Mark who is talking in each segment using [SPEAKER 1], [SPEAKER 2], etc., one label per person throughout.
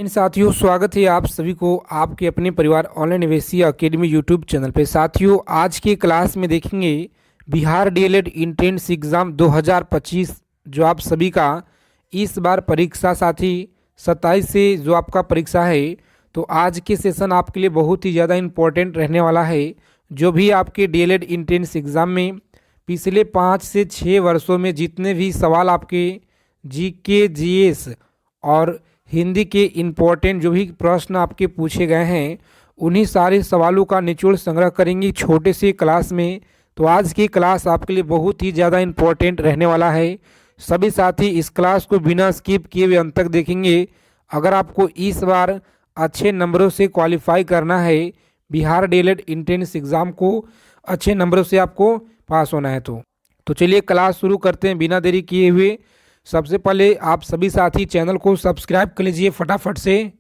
[SPEAKER 1] इन साथियों, स्वागत है आप सभी को आपके अपने परिवार ऑनलाइन निवेशी अकेडमी यूट्यूब चैनल पे। साथियों, आज की क्लास में देखेंगे बिहार डीएलएड एंट्रेंस एग्ज़ाम 2025 जो आप सभी का इस बार परीक्षा साथी 27 से जो आपका परीक्षा है। तो आज के सेशन आपके लिए बहुत ही ज़्यादा इम्पोर्टेंट रहने वाला है। जो भी आपके डीएलएड एंट्रेंस एग्ज़ाम में पिछले 5 से 6 वर्षों में जितने भी सवाल आपके जीके जीएस और हिंदी के इम्पोर्टेंट जो भी प्रश्न आपके पूछे गए हैं, उन्हीं सारे सवालों का निचोड़ संग्रह करेंगे छोटे से क्लास में। तो आज की क्लास आपके लिए बहुत ही ज़्यादा इम्पोर्टेंट रहने वाला है। सभी साथी इस क्लास को बिना स्किप किए हुए अंत तक देखेंगे। अगर आपको इस बार अच्छे नंबरों से क्वालिफाई करना है, बिहार डीएलएड एंट्रेंस एग्ज़ाम को अच्छे नंबरों से आपको पास होना है तो चलिए क्लास शुरू करते हैं बिना देरी किए हुए। सबसे पहले आप सभी साथी चैनल को सब्सक्राइब कर लीजिए फटाफट से,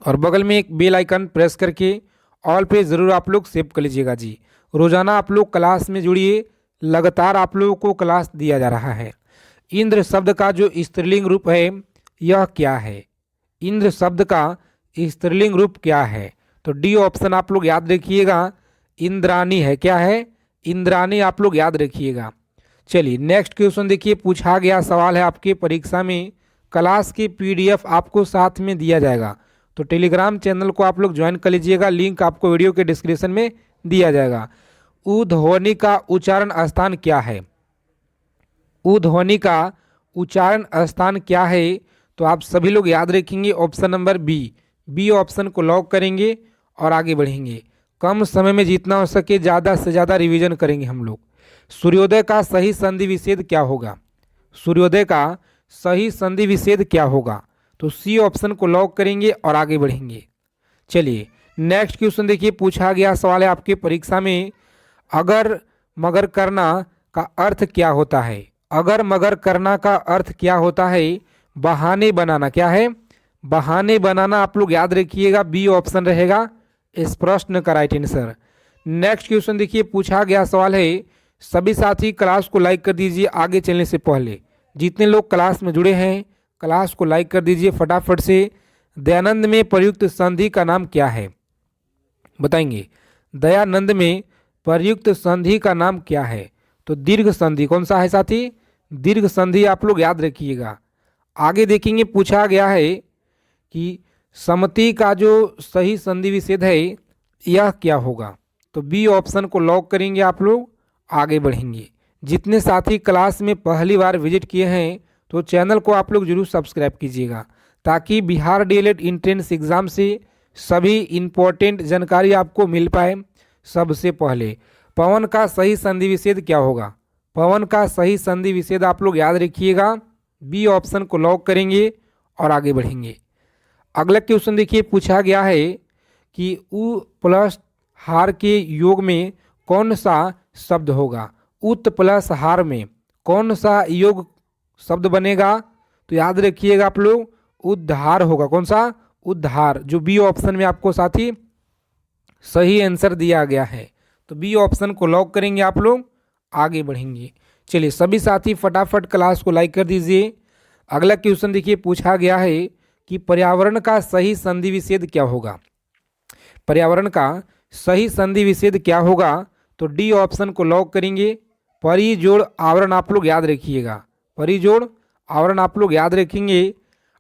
[SPEAKER 1] और बगल में एक बेल आइकन प्रेस करके ऑल पे ज़रूर आप लोग सेव कर लीजिएगा जी। रोज़ाना आप लोग क्लास में जुड़िए, लगातार आप लोगों को क्लास दिया जा रहा है। इंद्र शब्द का जो स्त्रीलिंग रूप है यह क्या है? इंद्र शब्द का स्त्रीलिंग रूप क्या है? तो डी ऑप्शन आप लोग याद रखिएगा, इंद्रानी है। क्या है? इंद्रानी आप लोग याद रखिएगा। चलिए नेक्स्ट क्वेश्चन देखिए, पूछा गया सवाल है आपके परीक्षा में। क्लास की पीडीएफ आपको साथ में दिया जाएगा, तो टेलीग्राम चैनल को आप लोग ज्वाइन कर लीजिएगा। लिंक आपको वीडियो के डिस्क्रिप्शन में दिया जाएगा। उ ध्वनि का उच्चारण स्थान क्या है? उ ध्वनि का उच्चारण स्थान क्या है? तो आप सभी लोग याद रखेंगे ऑप्शन नंबर बी ऑप्शन को लॉक करेंगे और आगे बढ़ेंगे। कम समय में जितना हो सके ज़्यादा से ज़्यादा रिवीजन करेंगे हम लोग। सूर्योदय का सही संधि विच्छेद क्या होगा? सूर्योदय का सही संधि विच्छेद क्या होगा? तो सी ऑप्शन को लॉक करेंगे और आगे बढ़ेंगे। चलिए नेक्स्ट क्वेश्चन देखिए, पूछा गया सवाल है आपके परीक्षा में। अगर मगर करना का अर्थ क्या होता है? अगर मगर करना का अर्थ क्या होता है? बहाने बनाना। क्या है? बहाने बनाना आप लोग याद रखिएगा, बी ऑप्शन रहेगा इस प्रश्न का राइट आंसर। नेक्स्ट क्वेश्चन देखिए, पूछा गया सवाल है। सभी साथी क्लास को लाइक कर दीजिए आगे चलने से पहले। जितने लोग क्लास में जुड़े हैं क्लास को लाइक कर दीजिए फटाफट से। दयानंद में प्रयुक्त संधि का नाम क्या है? बताएंगे। दयानंद में प्रयुक्त संधि का नाम क्या है? तो दीर्घ संधि। कौन सा है साथी? दीर्घ संधि आप लोग याद रखिएगा। आगे देखेंगे, पूछा गया है कि समति का जो सही संधि विच्छेद है यह क्या होगा? तो बी ऑप्शन को लॉक करेंगे आप लोग, आगे बढ़ेंगे। जितने साथी क्लास में पहली बार विजिट किए हैं तो चैनल को आप लोग जरूर सब्सक्राइब कीजिएगा, ताकि बिहार डीएलएड एंट्रेंस एग्ज़ाम से सभी इम्पोर्टेंट जानकारी आपको मिल पाए। सबसे पहले पवन का सही संधि विच्छेद क्या होगा? पवन का सही संधि विच्छेद आप लोग याद रखिएगा, बी ऑप्शन को लॉक करेंगे और आगे बढ़ेंगे। अगला क्वेश्चन देखिए, पूछा गया है कि उ प्लस हार के योग में कौन सा शब्द होगा? उत प्लस हार में कौन सा योग शब्द बनेगा? तो याद रखिएगा आप लोग, उद्धार होगा। कौन सा? उद्धार, जो बी ऑप्शन में आपको साथी सही आंसर दिया गया है। तो बी ऑप्शन को लॉक करेंगे आप लोग, आगे बढ़ेंगे। चलिए सभी साथी फटाफट क्लास को लाइक कर दीजिए। अगला क्वेश्चन देखिए, पूछा गया है कि पर्यावरण का सही संधि विच्छेद क्या होगा? पर्यावरण का सही संधि विच्छेद क्या होगा? तो डी ऑप्शन को लॉक करेंगे। परिजोड़ आवरण आप लोग याद रखिएगा, परिजोड़ आवरण आप लोग याद रखेंगे।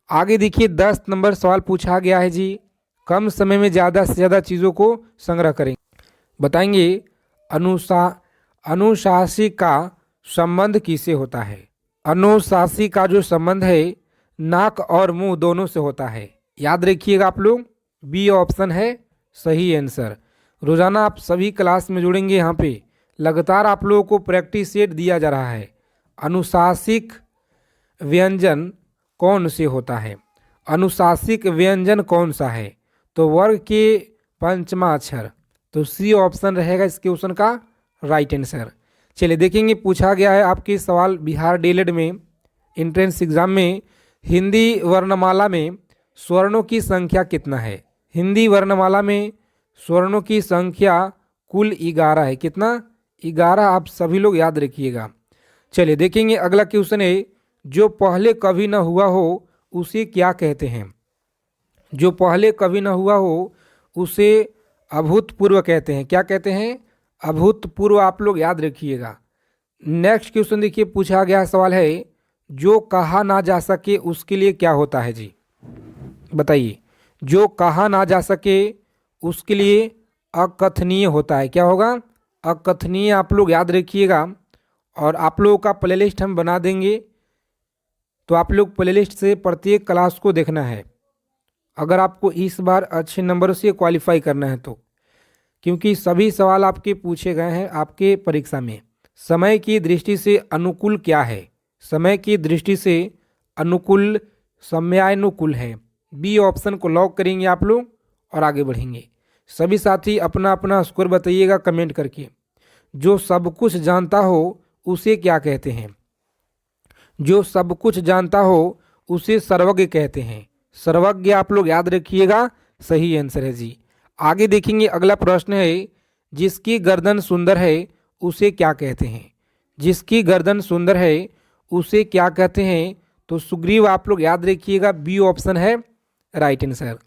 [SPEAKER 1] आगे देखिए 10 नंबर सवाल पूछा गया है जी। कम समय में ज़्यादा से ज़्यादा चीज़ों को संग्रह करेंगे। बताएंगे अनुशासी का संबंध किससे होता है? अनुशासी का जो संबंध है नाक और मुंह दोनों से होता है। याद रखिएगा आप लोग, बी ऑप्शन है सही आंसर। रोज़ाना आप सभी क्लास में जुड़ेंगे, यहाँ पे लगातार आप लोगों को प्रैक्टिस सेट दिया जा रहा है। अनुशासिक व्यंजन कौन से होता है? अनुशासिक व्यंजन कौन सा है? तो वर्ग के पंचमा अक्षर। तो सी ऑप्शन रहेगा इस क्वेश्चन का राइट आंसर। चलिए देखेंगे, पूछा गया है आपके सवाल बिहार डीएलएड में एंट्रेंस एग्जाम में। हिंदी वर्णमाला में स्वर्णों की संख्या कितना है? हिंदी वर्णमाला में स्वर्णों की संख्या कुल 11 है। कितना? 11 आप सभी लोग याद रखिएगा। चलिए देखेंगे, अगला क्वेश्चन है, जो पहले कभी न हुआ हो उसे क्या कहते हैं? जो पहले कभी न हुआ हो उसे अभूतपूर्व कहते हैं। क्या कहते हैं? अभूतपूर्व। आप लोग याद रखिएगा। नेक्स्ट क्वेश्चन देखिए, पूछा गया सवाल है, जो कहा ना जा सके उसके लिए क्या होता है जी? बताइए। जो कहा ना जा सके उसके लिए अकथनीय होता है। क्या होगा? अकथनीय। आप लोग याद रखिएगा। और आप लोगों का प्लेलिस्ट हम बना देंगे, तो आप लोग प्लेलिस्ट से प्रत्येक क्लास को देखना है अगर आपको इस बार अच्छे नंबर से क्वालिफाई करना है तो, क्योंकि सभी सवाल आपके पूछे गए हैं आपके परीक्षा में। समय की दृष्टि से अनुकूल क्या है? समय की दृष्टि से अनुकूल समयानुकूल है। बी ऑप्शन को लॉक करेंगे आप लोग और आगे बढ़ेंगे। सभी साथी अपना अपना स्कोर बताइएगा कमेंट करके। जो सब कुछ जानता हो उसे क्या कहते हैं? जो सब कुछ जानता हो उसे सर्वज्ञ कहते हैं। सर्वज्ञ आप लोग याद रखिएगा, सही आंसर है जी। आगे देखेंगे, अगला प्रश्न है, जिसकी गर्दन सुंदर है उसे क्या कहते हैं? जिसकी गर्दन सुंदर है उसे क्या कहते हैं? तो सुग्रीव आप लोग याद रखिएगा, बी ऑप्शन है राइट आंसर।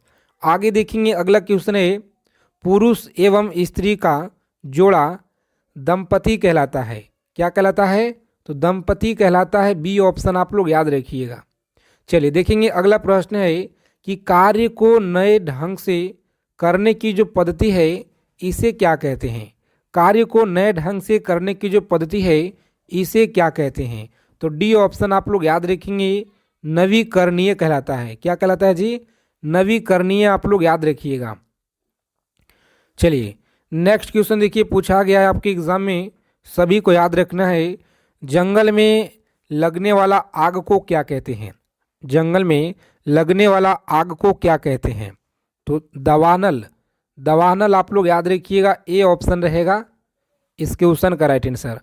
[SPEAKER 1] आगे देखेंगे, अगला क्वेश्चन है, पुरुष एवं स्त्री का जोड़ा दंपति कहलाता है। क्या कहलाता है? तो दंपति कहलाता है। बी ऑप्शन आप लोग याद रखिएगा। चलिए देखेंगे, अगला प्रश्न है कि कार्य को नए ढंग से करने की जो पद्धति है इसे क्या कहते हैं? कार्य को नए ढंग से करने की जो पद्धति है इसे क्या कहते हैं? तो डी ऑप्शन आप लोग याद रखेंगे, नवीकरणीय कहलाता है। क्या कहलाता है जी? नवीकरणीय। आप लोग याद रखिएगा। चलिए नेक्स्ट क्वेश्चन देखिए, पूछा गया है आपके एग्जाम में, सभी को याद रखना है। जंगल में लगने वाला आग को क्या कहते हैं? जंगल में लगने वाला आग को क्या कहते हैं? तो दवानल। दवानल आप लोग याद रखिएगा, ए ऑप्शन रहेगा इस क्वेश्चन का राइट आंसर।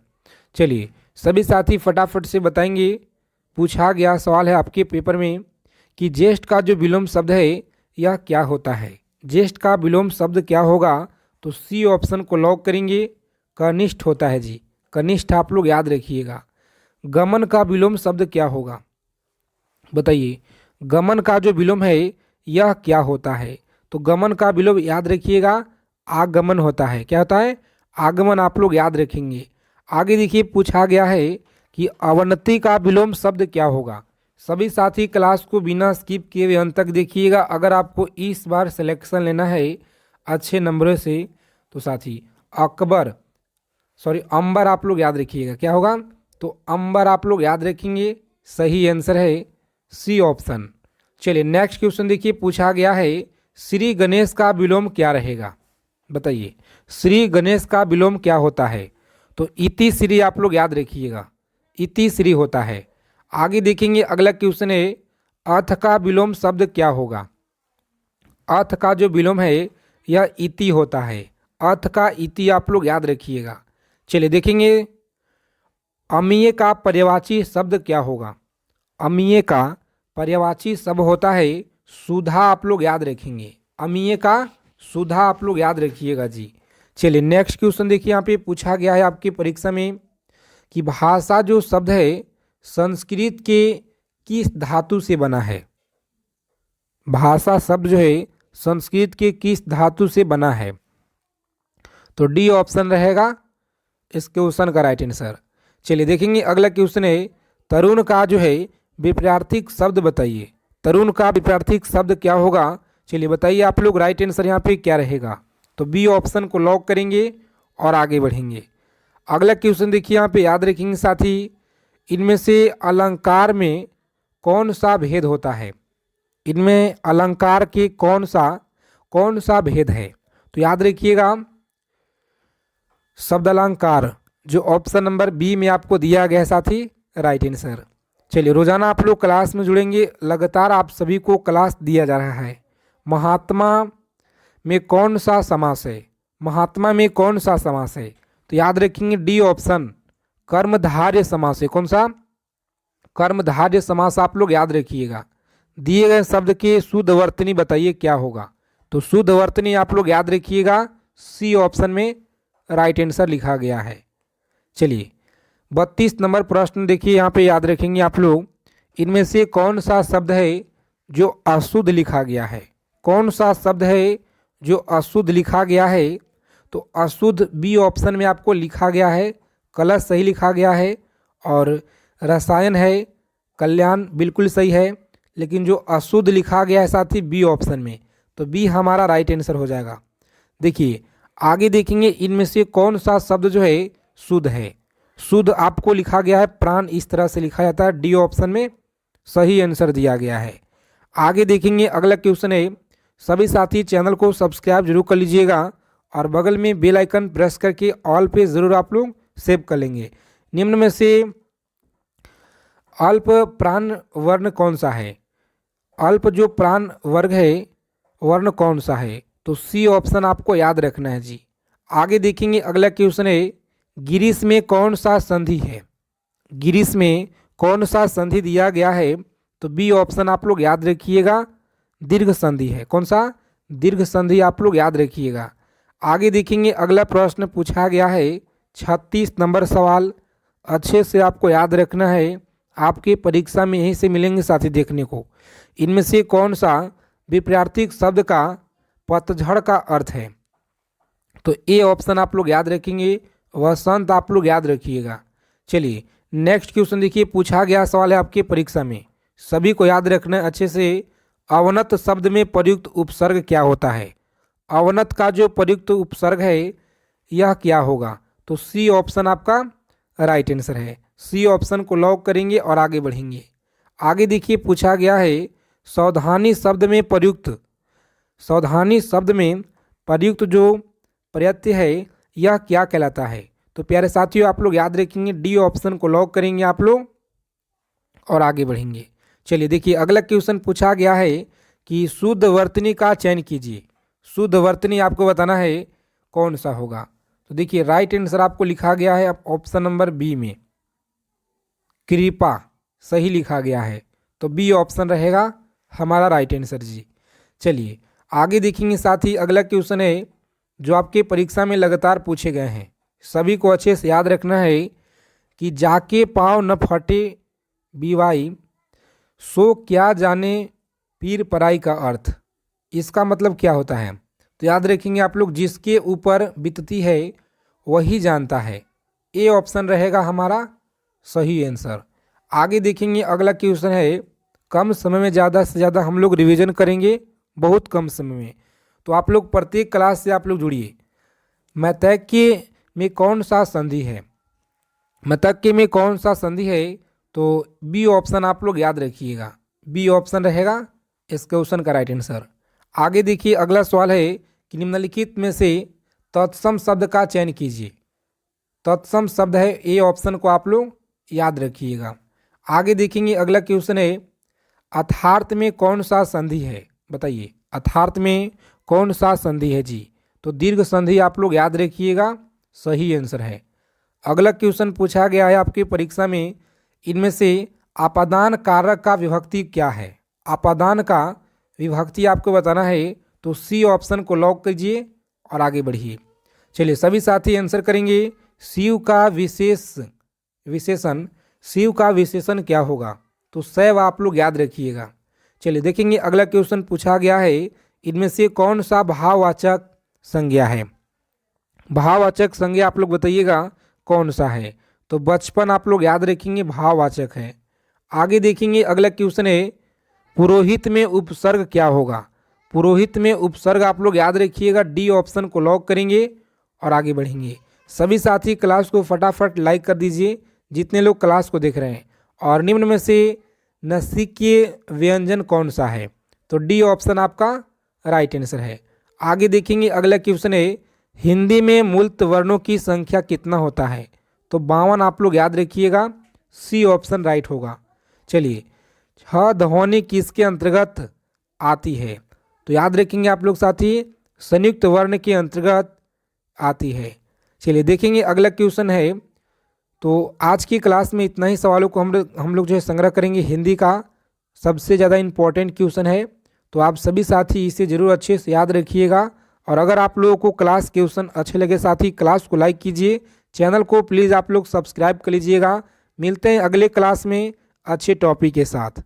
[SPEAKER 1] चलिए सभी साथी फटाफट से बताएंगे। पूछा गया सवाल है आपके पेपर में कि ज्येष्ठ का जो विलोम शब्द है यह क्या होता है? ज्येष्ठ का विलोम शब्द क्या होगा? तो सी ऑप्शन को लॉक करेंगे, कनिष्ठ होता है जी। कनिष्ठ आप लोग याद रखिएगा। गमन का विलोम शब्द क्या होगा? बताइए, गमन का जो विलोम है यह क्या होता है? तो गमन का विलोम याद रखिएगा, आगमन होता है। क्या होता है? आगमन। आप लोग याद रखेंगे। आगे देखिए, पूछा गया है कि अवनति का विलोम शब्द क्या होगा? सभी साथी क्लास को बिना स्किप किए हुए अंत तक देखिएगा अगर आपको इस बार सिलेक्शन लेना है अच्छे नंबरों से। तो साथी अंबर आप लोग याद रखिएगा। क्या होगा? तो अंबर आप लोग याद रखेंगे, सही आंसर है सी ऑप्शन। चलिए नेक्स्ट क्वेश्चन देखिए, पूछा गया है, श्री गणेश का विलोम क्या रहेगा? बताइए, श्री गणेश का विलोम क्या होता है? तो इति श्री आप लोग याद रखिएगा, इति श्री होता है। आगे देखेंगे, अगला क्वेश्चन है, अर्थ का विलोम शब्द क्या होगा? अर्थ का जो विलोम है यह इति होता है। अर्थ का इति आप लोग याद रखिएगा। चलिए देखेंगे, अमीय का पर्यायवाची शब्द क्या होगा? अमीय का पर्यायवाची शब्द होता है सुधा। आप लोग याद रखेंगे, अमीय का सुधा आप लोग याद रखिएगा जी। चलिए नेक्स्ट क्वेश्चन देखिए, यहाँ पे पूछा गया है आपकी परीक्षा में कि भाषा जो शब्द है संस्कृत के किस धातु से बना है? भाषा शब्द जो है संस्कृत के किस धातु से बना है? तो डी ऑप्शन रहेगा इस क्वेश्चन का राइट आंसर। चलिए देखेंगे, अगला क्वेश्चन है, तरुण का जो है विपरीतार्थिक शब्द बताइए। तरुण का विपरीतार्थिक शब्द क्या होगा? चलिए बताइए आप लोग, राइट आंसर यहाँ पे क्या रहेगा? तो बी ऑप्शन को लॉक करेंगे और आगे बढ़ेंगे। अगला क्वेश्चन देखिए, यहाँ पे याद रखेंगे साथी, इनमें से अलंकार में कौन सा भेद होता है? इनमें अलंकार के कौन सा भेद है? तो याद रखिएगा, शब्द अलंकार जो ऑप्शन नंबर बी में आपको दिया गया है साथी, राइट आंसर। चलिए रोजाना आप लोग क्लास में जुड़ेंगे, लगातार आप सभी को क्लास दिया जा रहा है। महात्मा में कौन सा समास है? महात्मा में कौन सा समास है? तो याद रखेंगे डी ऑप्शन, कर्मधारय समास है। कौन सा? कर्मधारय समास आप लोग याद रखिएगा। दिए गए शब्द के शुद्ध वर्तनी बताइए क्या होगा? तो शुद्ध वर्तनी आप लोग याद रखिएगा, सी ऑप्शन में राइट आंसर लिखा गया है। चलिए 32 नंबर प्रश्न देखिए, यहाँ पे याद रखेंगे आप लोग, इनमें से कौन सा शब्द है जो अशुद्ध लिखा गया है? कौन सा शब्द है जो अशुद्ध लिखा गया है? तो अशुद्ध बी ऑप्शन में आपको लिखा गया है। कलश सही लिखा गया है और रसायन है, कल्याण बिल्कुल सही है, लेकिन जो अशुद्ध लिखा गया है साथी बी ऑप्शन में, तो बी हमारा राइट आंसर हो जाएगा। देखिए आगे देखेंगे इनमें से कौन सा शब्द जो है शुद्ध है। शुद्ध आपको लिखा गया है प्राण, इस तरह से लिखा जाता है, डी ऑप्शन में सही आंसर दिया गया है। आगे देखेंगे अगला क्वेश्चन है। सभी साथी चैनल को सब्सक्राइब जरूर कर लीजिएगा और बगल में बेल आइकन प्रेस करके ऑल पे ज़रूर आप लोग सेव कर लेंगे। निम्न में से अल्प प्राण वर्ण कौन सा है? अल्प जो प्राण वर्ग है वर्ण कौन सा है? तो सी ऑप्शन आपको याद रखना है जी। आगे देखेंगे अगला क्वेश्चन है। गिरीश में कौन सा संधि है? गिरीश में कौन सा संधि दिया गया है? तो बी ऑप्शन आप लोग याद रखिएगा, दीर्घ संधि है। कौन सा? दीर्घ संधि आप लोग याद रखिएगा। आगे देखेंगे अगला प्रश्न पूछा गया है 36 नंबर सवाल, अच्छे से आपको याद रखना है, आपके परीक्षा में यहीं से मिलेंगे साथी देखने को। इनमें से कौन सा विपरीत शब्द का पतझड़ का अर्थ है? तो ए ऑप्शन आप लोग याद रखेंगे, वसंत आप लोग याद रखिएगा। चलिए नेक्स्ट क्वेश्चन देखिए, पूछा गया सवाल है आपके परीक्षा में, सभी को याद रखना है अच्छे से। अवनत शब्द में प्रयुक्त उपसर्ग क्या होता है? अवनत का जो प्रयुक्त उपसर्ग है यह क्या होगा? तो सी ऑप्शन आपका राइट आंसर है। सी ऑप्शन को लॉक करेंगे और आगे बढ़ेंगे। आगे देखिए पूछा गया है सावधानी शब्द में प्रयुक्त, सावधानी शब्द में प्रयुक्त जो प्रत्यय है यह क्या कहलाता है? तो प्यारे साथियों आप लोग याद रखेंगे, डी ऑप्शन को लॉक करेंगे आप लोग और आगे बढ़ेंगे। चलिए देखिए अगला क्वेश्चन पूछा गया है कि शुद्ध वर्तनी का चयन कीजिए। शुद्ध वर्तनी आपको बताना है कौन सा होगा। तो देखिए राइट आंसर आपको लिखा गया है ऑप्शन नंबर बी में, कृपा सही लिखा गया है, तो बी ऑप्शन रहेगा हमारा राइट आंसर जी। चलिए आगे देखेंगे साथी अगला क्वेश्चन है जो आपके परीक्षा में लगातार पूछे गए हैं, सभी को अच्छे से याद रखना है कि जाके पाँव न फटे बीवाई, सो क्या जाने पीर पराई का अर्थ, इसका मतलब क्या होता है? तो याद रखेंगे आप लोग, जिसके ऊपर बीतती है वही जानता है। ए ऑप्शन रहेगा हमारा सही आंसर। आगे देखेंगे अगला क्वेश्चन है, कम समय में ज़्यादा से ज़्यादा हम लोग रिवीजन करेंगे, बहुत कम समय में। तो आप लोग प्रत्येक क्लास से आप लोग जुड़िए। मैतैक्य में कौन सा संधि है? मैतैक्य में कौन सा संधि है? तो बी ऑप्शन आप लोग याद रखिएगा, बी ऑप्शन रहेगा इस क्वेश्चन का राइट आंसर। आगे देखिए अगला सवाल है कि निम्नलिखित में से तत्सम शब्द का चयन कीजिए। तत्सम शब्द है, ए ऑप्शन को आप लोग याद रखिएगा। आगे देखेंगे अगला क्वेश्चन है, अर्थार्थ में कौन सा संधि है? बताइए अर्थार्थ में कौन सा संधि है जी? तो दीर्घ संधि आप लोग याद रखिएगा, सही आंसर है। अगला क्वेश्चन पूछा गया है आपकी परीक्षा में, इनमें से आपादान कारक का विभक्ति क्या है? आपादान का विभक्ति आपको बताना है, तो सी ऑप्शन को लॉक कीजिए और आगे बढ़िए। चलिए सभी साथी आंसर करेंगे। शिव का विशेषण, शिव का विशेषण क्या होगा? तो शैव आप लोग याद रखिएगा। चलिए देखेंगे अगला क्वेश्चन पूछा गया है, इनमें से कौन सा भाववाचक संज्ञा है? भाववाचक संज्ञा आप लोग बताइएगा कौन सा है? तो बचपन आप लोग याद रखेंगे, भाववाचक है। आगे देखेंगे अगला क्वेश्चन है, पुरोहित में उपसर्ग क्या होगा? पुरोहित में उपसर्ग आप लोग याद रखिएगा, डी ऑप्शन को लॉक करेंगे और आगे बढ़ेंगे। सभी साथी क्लास को फटाफट लाइक कर दीजिए जितने लोग क्लास को देख रहे हैं। और निम्न में से नसिकीय व्यंजन कौन सा है? तो डी ऑप्शन आपका राइट आंसर है। आगे देखेंगे अगला क्वेश्चन है, हिंदी में मूर्त वर्णों की संख्या कितना होता है? तो 52 आप लोग याद रखिएगा, सी ऑप्शन राइट होगा। चलिए छ ध्वनि किसके अंतर्गत आती है? तो याद रखेंगे आप लोग साथी, संयुक्त वर्ण के अंतर्गत आती है। चलिए देखेंगे अगला क्वेश्चन है। तो आज की क्लास में इतना ही सवालों को हम लोग जो है संग्रह करेंगे। हिंदी का सबसे ज़्यादा इम्पोर्टेंट क्वेश्चन है, तो आप सभी साथी इसे ज़रूर अच्छे से याद रखिएगा। और अगर आप लोगों को क्लास क्वेश्चन अच्छे लगे साथी, क्लास को लाइक कीजिए, चैनल को प्लीज़ आप लोग सब्सक्राइब कर लीजिएगा। मिलते हैं अगले क्लास में अच्छे टॉपिक के साथ।